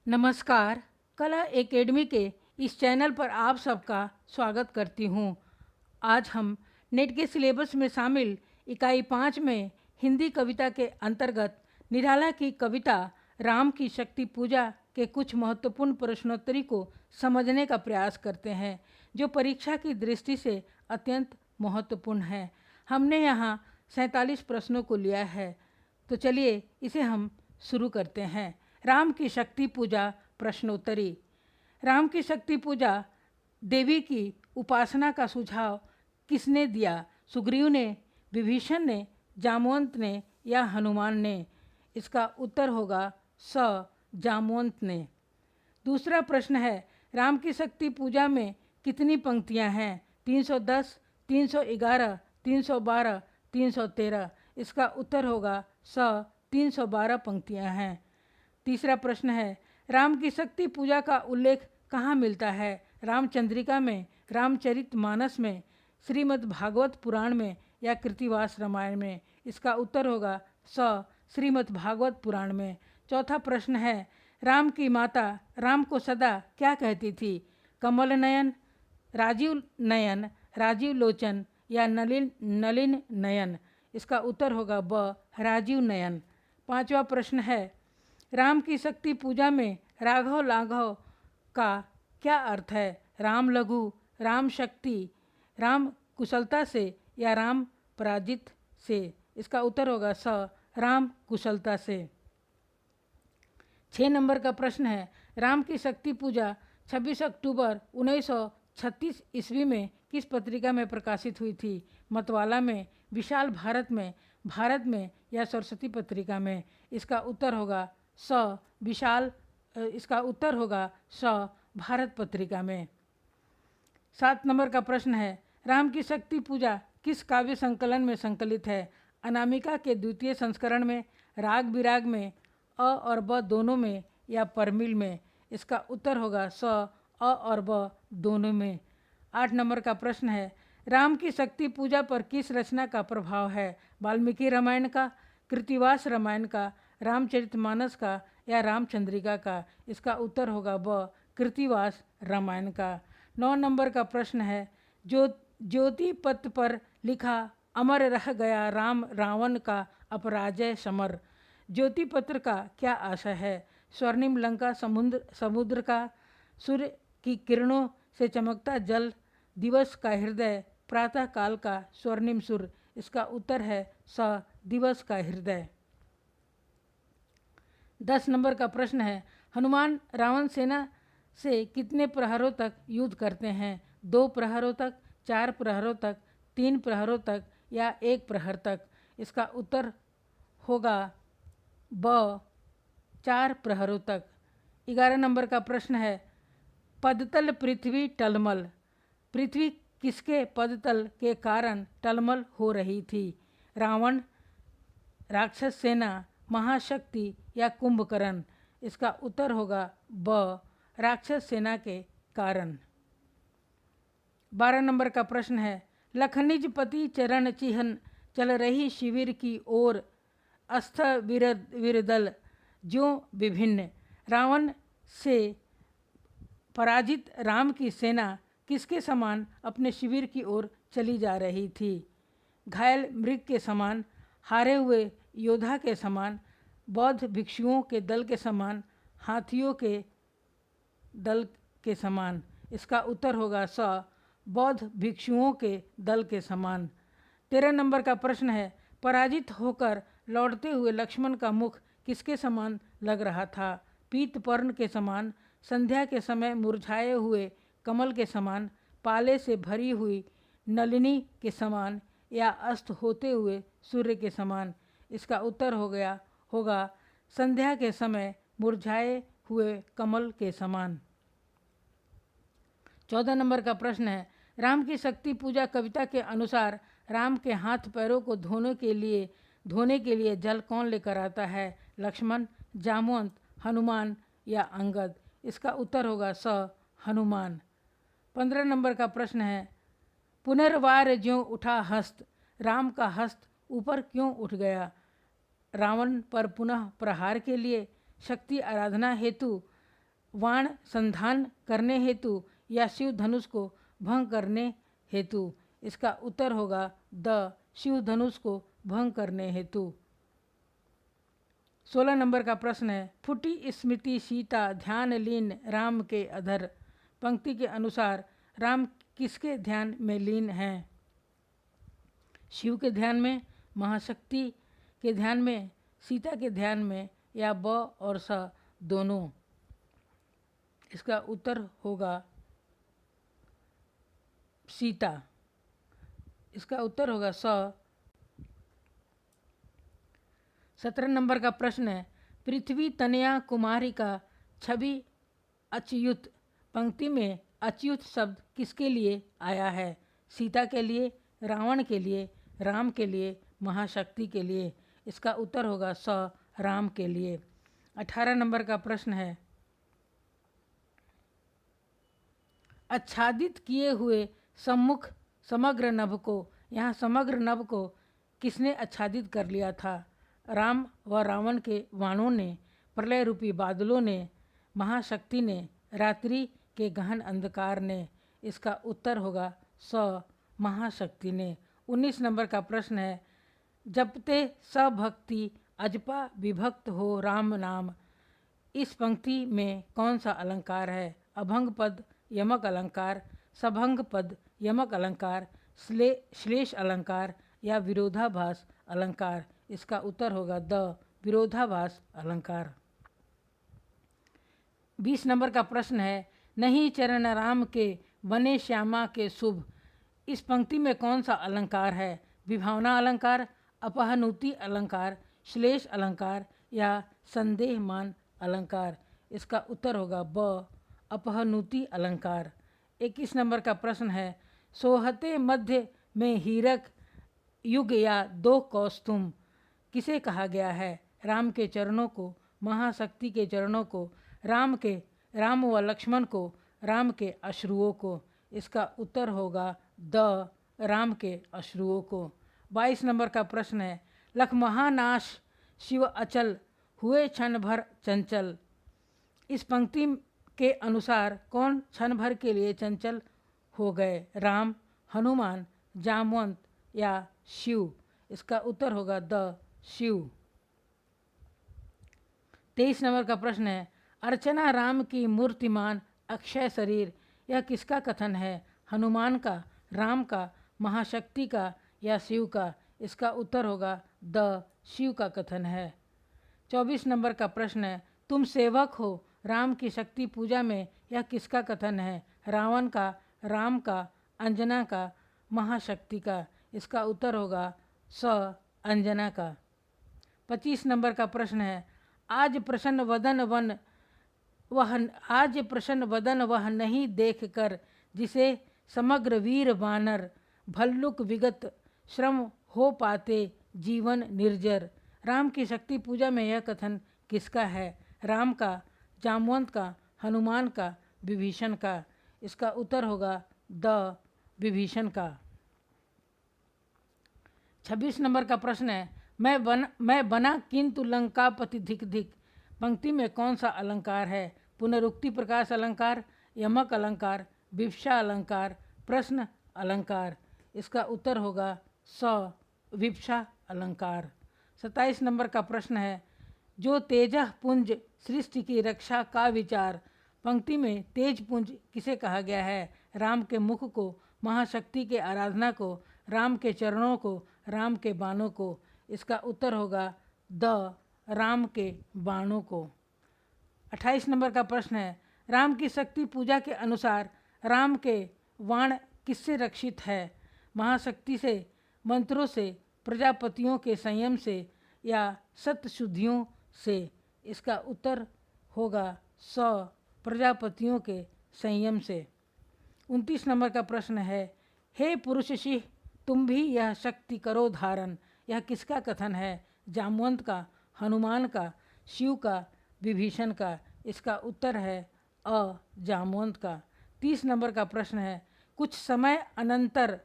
नमस्कार। कला एकेडमी के इस चैनल पर आप सबका स्वागत करती हूँ। आज हम नेट के सिलेबस में शामिल इकाई 5 में हिंदी कविता के अंतर्गत निराला की कविता राम की शक्ति पूजा के कुछ महत्वपूर्ण प्रश्नोत्तरी को समझने का प्रयास करते हैं, जो परीक्षा की दृष्टि से अत्यंत महत्वपूर्ण है। हमने यहाँ 47 प्रश्नों को लिया है, तो चलिए इसे हम शुरू करते हैं। राम की शक्ति पूजा प्रश्नोत्तरी। राम की शक्ति पूजा देवी की उपासना का सुझाव किसने दिया? सुग्रीव ने, विभीषण ने, जामवंत ने या हनुमान ने? इसका उत्तर होगा स, जामवंत ने। दूसरा प्रश्न है, राम की शक्ति पूजा में कितनी पंक्तियां हैं? 310, 311, 312, 313। इसका उत्तर होगा स, 312 पंक्तियां हैं। तीसरा प्रश्न है, राम की शक्ति पूजा का उल्लेख कहाँ मिलता है? रामचंद्रिका में, रामचरितमानस में, श्रीमद् भागवत पुराण में या कृतिवास रामायण में? इसका उत्तर होगा स, श्रीमद् भागवत पुराण में। चौथा प्रश्न है, राम की माता राम को सदा क्या कहती थी? कमल नयन, राजीव नयन, राजीव लोचन या नलिन नयन? इसका उत्तर होगा ब, राजीव नयन। पांचवा प्रश्न है, राम की शक्ति पूजा में राघव लाघव का क्या अर्थ है? राम लघु, राम शक्ति, राम कुशलता से या राम पराजित से? इसका उत्तर होगा स, राम कुशलता से। 6 नंबर का प्रश्न है, राम की शक्ति पूजा 26 अक्टूबर 1936 ईस्वी में किस पत्रिका में प्रकाशित हुई थी? मतवाला में, विशाल भारत में या सरस्वती पत्रिका में? इसका उत्तर होगा स, इसका उत्तर होगा स, भारत पत्रिका में। 7 नंबर का प्रश्न है, राम की शक्ति पूजा किस काव्य संकलन में संकलित है? अनामिका के द्वितीय संस्करण में, राग विराग में, अ और ब दोनों में या परमिल में? इसका उत्तर होगा स, अ और ब दोनों में। 8 नंबर का प्रश्न है, राम की शक्ति पूजा पर किस रचना का प्रभाव है? वाल्मीकि रामायण का, कृतिवास रामायण का, रामचरितमानस का या रामचंद्रिका का? इसका उत्तर होगा ब, कृतिवास रामायण का। 9 नंबर का प्रश्न है, ज्योति पत्र पर लिखा अमर रह गया राम रावण का अपराजय समर। ज्योति पत्र का क्या आशय है? स्वर्णिम लंका समुद्र का, सूर्य की किरणों से चमकता जल, दिवस का हृदय, प्रातः काल का स्वर्णिम सुर? इसका उत्तर है स, दिवस का हृदय। 10 नंबर का प्रश्न है, हनुमान रावण सेना से कितने प्रहरों तक युद्ध करते हैं? 2 प्रहरों तक, 4 प्रहरों तक, 3 प्रहरों तक या 1 प्रहर तक? इसका उत्तर होगा ब, 4 प्रहरों तक। 11 नंबर का प्रश्न है, पदतल पृथ्वी टलमल। पृथ्वी किसके पदतल के कारण टलमल हो रही थी? रावण, राक्षस सेना, महाशक्ति या कुंभकर्ण? इसका उत्तर होगा ब, राक्षस सेना के कारण। 12 नंबर का प्रश्न है, लखनिज पति चरण चिहन चल रही शिविर की ओर, अस्थ विरदल ज्यों विभिन्न। रावण से पराजित राम की सेना किसके समान अपने शिविर की ओर चली जा रही थी? घायल मृग के समान, हारे हुए योद्धा के समान, बौद्ध भिक्षुओं के दल के समान, हाथियों के दल के समान? इसका उत्तर होगा स, बौद्ध भिक्षुओं के दल के समान। 13 नंबर का प्रश्न है, पराजित होकर लौटते हुए लक्ष्मण का मुख किसके समान लग रहा था? पीत पर्ण के समान, संध्या के समय मुरझाए हुए कमल के समान, पाले से भरी हुई नलिनी के समान या अस्त होते हुए सूर्य के समान? इसका उत्तर होगा संध्या के समय मुरझाए हुए कमल के समान। 14 नंबर का प्रश्न है, राम की शक्ति पूजा कविता के अनुसार राम के हाथ पैरों को धोने के लिए जल कौन लेकर आता है? लक्ष्मण, जामवंत, हनुमान या अंगद? इसका उत्तर होगा स, हनुमान। 15 नंबर का प्रश्न है, पुनर्वार ज्यों उठा हस्त, राम का हस्त ऊपर क्यों उठ गया? रावण पर पुनः प्रहार के लिए, शक्ति आराधना हेतु, वाण संधान करने हेतु या शिव धनुष को भंग करने हेतु? इसका उत्तर होगा द, शिव धनुष को भंग करने हेतु। 16 नंबर का प्रश्न है, फूटी स्मृति सीता ध्यान लीन राम के अधर। पंक्ति के अनुसार राम किसके ध्यान में लीन हैं? शिव के ध्यान में, महाशक्ति के ध्यान में, सीता के ध्यान में, या ब और स दोनों? इसका उत्तर होगा सीता। इसका उत्तर होगा स। 17 नंबर का प्रश्न है, पृथ्वी तनया कुमारी का छवि अच्युत। पंक्ति में अच्युत शब्द किसके लिए आया है? सीता के लिए, रावण के लिए, राम के लिए, महाशक्ति के लिए? इसका उत्तर होगा स, राम के लिए। 18 नंबर का प्रश्न है, आच्छादित किए हुए सम्मुख समग्र नभ को, यहाँ समग्र नभ को किसने आच्छादित कर लिया था? राम व रावण के वाणों ने, प्रलय रूपी बादलों ने, महाशक्ति ने, रात्रि के गहन अंधकार ने? इसका उत्तर होगा स, महाशक्ति ने। 19 नंबर का प्रश्न है, जपते सभक्ति अजपा विभक्त हो राम नाम। इस पंक्ति में कौन सा अलंकार है? अभंग पद, यमक अलंकार, सभंग पद, यमक अलंकार, श्लेष अलंकार, या विरोधाभास अलंकार? इसका उत्तर होगा द, विरोधाभास अलंकार। 20 नंबर का प्रश्न है, नहीं चरण राम के बने श्यामा के शुभ। इस पंक्ति में कौन सा अलंकार है? विभावना अलंकार, अपहनुति अलंकार, श्लेष अलंकार, या संदेहमान अलंकार? इसका उत्तर होगा ब, अपहनुति अलंकार। 21 नंबर का प्रश्न है, सोहते मध्य में हीरक युग या दो कौस्तुम किसे कहा गया है? राम के चरणों को, महाशक्ति के चरणों को, राम व लक्ष्मण को, राम के अश्रुओं को? इसका उत्तर होगा द, राम के अश्रुओं को। 22 नंबर का प्रश्न है, लख महानाश शिव अचल हुए क्षण भर चंचल। इस पंक्ति के अनुसार कौन क्षण भर के लिए चंचल हो गए? राम, हनुमान, जामवंत, या शिव? इसका उत्तर होगा द, शिव। 23 नंबर का प्रश्न है, अर्चना राम की मूर्तिमान अक्षय शरीर। यह किसका कथन है? हनुमान का, राम का, महाशक्ति का, या शिव का? इसका उत्तर होगा द, शिव का कथन है। 24 नंबर का प्रश्न है, तुम सेवक हो राम की शक्ति पूजा में। यह किसका कथन है? रावण का, राम का, अंजना का, महाशक्ति का? इसका उत्तर होगा स, अंजना का। 25 नंबर का प्रश्न है, आज प्रसन्न वदन वह नहीं देख कर, जिसे समग्र वीर वानर भल्लुक विगत श्रम हो पाते जीवन निर्जर। राम की शक्ति पूजा में यह कथन किसका है? राम का, जामवंत का, हनुमान का, विभीषण का? इसका उत्तर होगा द, विभीषण का। 26 नंबर का प्रश्न है, मैं बना किंतु लंकापति धिक धिक। पंक्ति में कौन सा अलंकार है? पुनरुक्ति प्रकाश अलंकार, यमक अलंकार, विवक्षा अलंकार, प्रश्न अलंकार? इसका उत्तर होगा स, विवक्षा अलंकार। 27 नंबर का प्रश्न है, जो तेजः पुंज सृष्टि की रक्षा का विचार। पंक्ति में तेज पुंज किसे कहा गया है? राम के मुख को, महाशक्ति के आराधना को, राम के चरणों को, राम के बाणों को? इसका उत्तर होगा द, राम के बाणों को। 28 नंबर का प्रश्न है, राम की शक्ति पूजा के अनुसार राम के वाण किससे रक्षित है? महाशक्ति से, मंत्रों से, प्रजापतियों के संयम से, या सत्शुद्धियों से? इसका उत्तर होगा स, प्रजापतियों के संयम से। 29 नंबर का प्रश्न है, हे पुरुष सिंह तुम भी यह शक्ति करो धारण। यह किसका कथन है? जामवंत का, हनुमान का, शिव का, विभीषण का? इसका उत्तर है अ, जामवंत का। 30 नंबर का प्रश्न है, कुछ समय अनंतर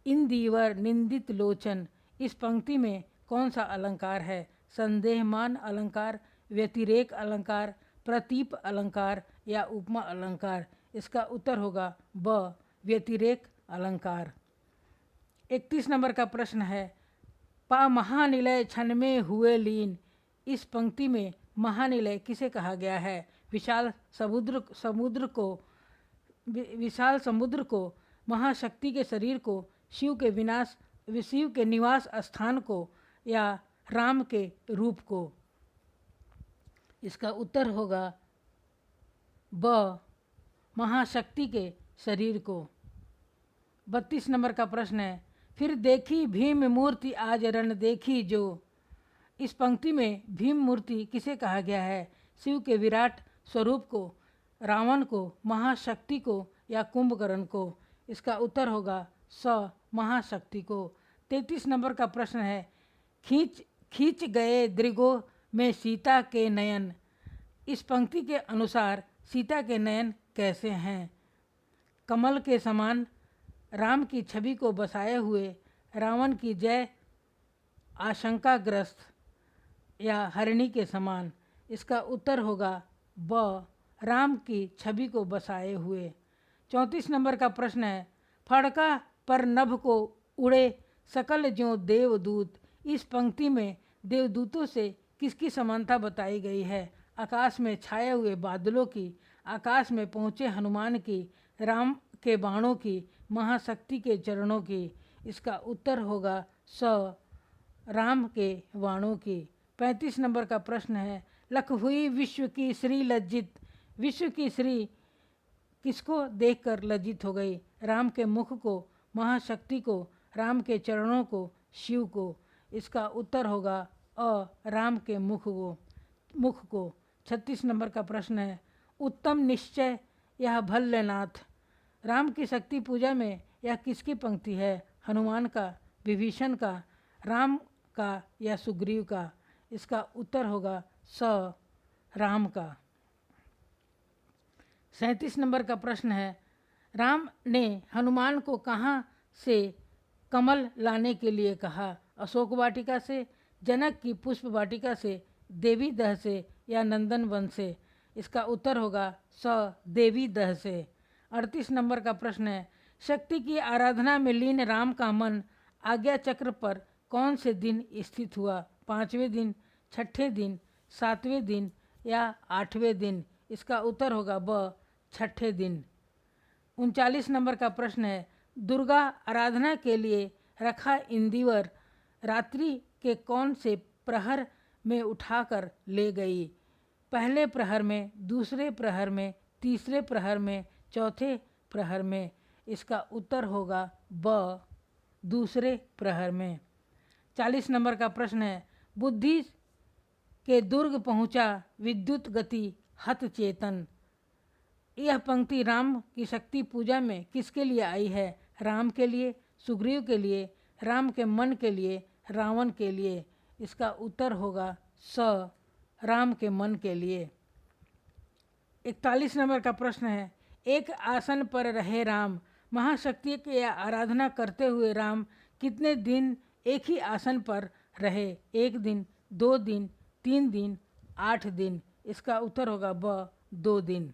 इंदीवर निंदित लोचन। इस पंक्ति में कौन सा अलंकार है? संदेहमान अलंकार, व्यतिरेक अलंकार, प्रतीप अलंकार, या उपमा अलंकार? इसका उत्तर होगा ब व्यतिरेक अलंकार। 31 नंबर का प्रश्न है, पा महानिलय क्षण में हुए लीन। इस पंक्ति में महानिलय किसे कहा गया है? विशाल समुद्र को, महाशक्ति के शरीर को, शिव के निवास स्थान को, या राम के रूप को? इसका उत्तर होगा ब महाशक्ति के शरीर को। 32 नंबर का प्रश्न है, फिर देखी भीम मूर्ति आज रण देखी जो। इस पंक्ति में भीम मूर्ति किसे कहा गया है? शिव के विराट स्वरूप को, रावण को, महाशक्ति को, या कुंभकर्ण को? इसका उत्तर होगा स महाशक्ति को। 33 नंबर का प्रश्न है, खींच गए दृगो में सीता के नयन। इस पंक्ति के अनुसार सीता के नयन कैसे हैं? कमल के समान, राम की छवि को बसाए हुए, रावण की जय आशंकाग्रस्त, या हरिणी के समान? इसका उत्तर होगा ब राम की छवि को बसाए हुए। 34 नंबर का प्रश्न है, फड़का पर नभ को उड़े सकल ज्यों देवदूत। इस पंक्ति में देवदूतों से किसकी समानता बताई गई है? आकाश में छाए हुए बादलों की, आकाश में पहुँचे हनुमान की, राम के बाणों की, महाशक्ति के चरणों की? इसका उत्तर होगा स राम के बाणों की। 35 नंबर का प्रश्न है, लख हुई विश्व की श्री लज्जित। विश्व की श्री किसको देखकर लज्जित हो गई? राम के मुख को, महाशक्ति को, राम के चरणों को, शिव को? इसका उत्तर होगा अ राम के मुख को। 36 नंबर का प्रश्न है, उत्तम निश्चय यह भल्लनाथ। राम की शक्ति पूजा में यह किसकी पंक्ति है? हनुमान का, विभीषण का, राम का, या सुग्रीव का? इसका उत्तर होगा स राम का। 37 नंबर का प्रश्न है, राम ने हनुमान को कहाँ से कमल लाने के लिए कहा? अशोक वाटिका से, जनक की पुष्प वाटिका से, देवी दह से, या नंदन वन से? इसका उत्तर होगा स देवी दह से। 38 नंबर का प्रश्न है, शक्ति की आराधना में लीन राम का मन आज्ञा चक्र पर कौन से दिन स्थित हुआ? 5वें दिन, 6ठे दिन, 7वें दिन, या 8वें दिन? इसका उत्तर होगा ब 6ठे दिन। 39 नंबर का प्रश्न है, दुर्गा आराधना के लिए रखा इंदिवर रात्रि के कौन से प्रहर में उठाकर ले गई? पहले प्रहर में, दूसरे प्रहर में, तीसरे प्रहर में, चौथे प्रहर में? इसका उत्तर होगा ब दूसरे प्रहर में। 40 नंबर का प्रश्न है, बुद्धि के दुर्ग पहुँचा विद्युत गति हत चेतन। यह पंक्ति राम की शक्ति पूजा में किसके लिए आई है? राम के लिए, सुग्रीव के लिए, राम के मन के लिए, रावण के लिए? इसका उत्तर होगा स राम के मन के लिए। 41 नंबर का प्रश्न है, एक आसन पर रहे राम। महाशक्ति की आराधना करते हुए राम कितने दिन एक ही आसन पर रहे? 1 दिन, 2 दिन, 3 दिन, 8 दिन? इसका उत्तर होगा ब 2 दिन।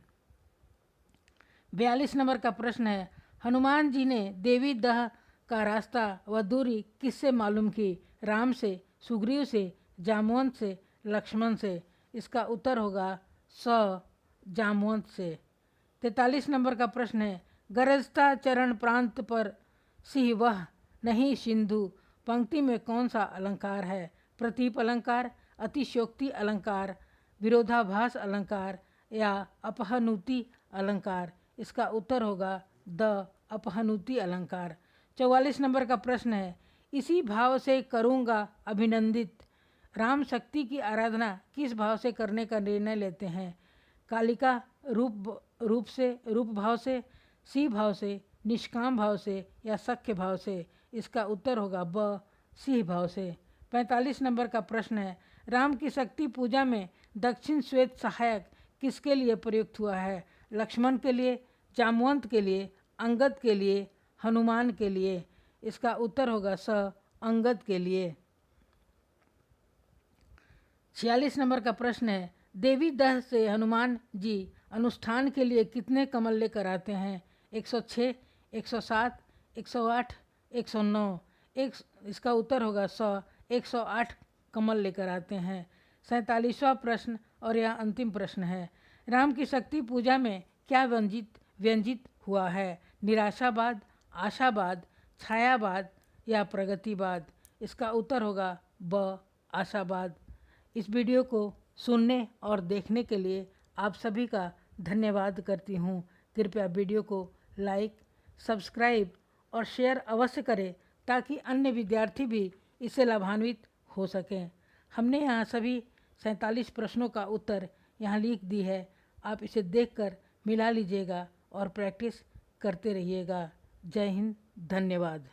42 नंबर का प्रश्न है, हनुमान जी ने देवी दह का रास्ता व दूरी किससे मालूम की? राम से, सुग्रीव से, जामवंत से, लक्ष्मण से? इसका उत्तर होगा स जामवंत से। 43 नंबर का प्रश्न है, गरजता चरण प्रांत पर सिंह वह नहीं सिंधु। पंक्ति में कौन सा अलंकार है? प्रतीप अलंकार, अतिशयोक्ति अलंकार, विरोधाभास अलंकार, या अपहनुति अलंकार? इसका उत्तर होगा द अपहनुति अलंकार। 44 नंबर का प्रश्न है, इसी भाव से करूँगा अभिनंदित। राम शक्ति की आराधना किस भाव से करने का निर्णय लेते हैं? कालिका रूप भाव से, सी भाव से, निष्काम भाव से, या सख्य भाव से? इसका उत्तर होगा ब सी भाव से। 45 नंबर का प्रश्न है, राम की शक्ति पूजा में दक्षिण श्वेत सहायक किसके लिए प्रयुक्त हुआ है? लक्ष्मण के लिए, जामवंत के लिए, अंगद के लिए, हनुमान के लिए? इसका उत्तर होगा स अंगद के लिए। 46 नंबर का प्रश्न है, देवी दह से हनुमान जी अनुष्ठान के लिए कितने कमल लेकर आते हैं? 106, 107, 108, 109। इसका उत्तर होगा 100। 108 कमल लेकर आते हैं। 47वां प्रश्न और यह अंतिम प्रश्न है। राम की शक्ति पूजा में क्या व्यंजित हुआ है? निराशावाद, आशावाद, छायावाद या प्रगतिवाद? इसका उत्तर होगा ब, आशावाद। इस वीडियो को सुनने और देखने के लिए आप सभी का धन्यवाद करती हूँ। कृपया वीडियो को लाइक, सब्सक्राइब और शेयर अवश्य करें ताकि अन्य विद्यार्थी भी इससे लाभान्वित हो सकें। हमने यहाँ सभी 47 प्रश्नों का उत्तर यहाँ लिख दी है। आप इसे देखकर मिला लीजिएगा और प्रैक्टिस करते रहिएगा। जय हिंद, धन्यवाद।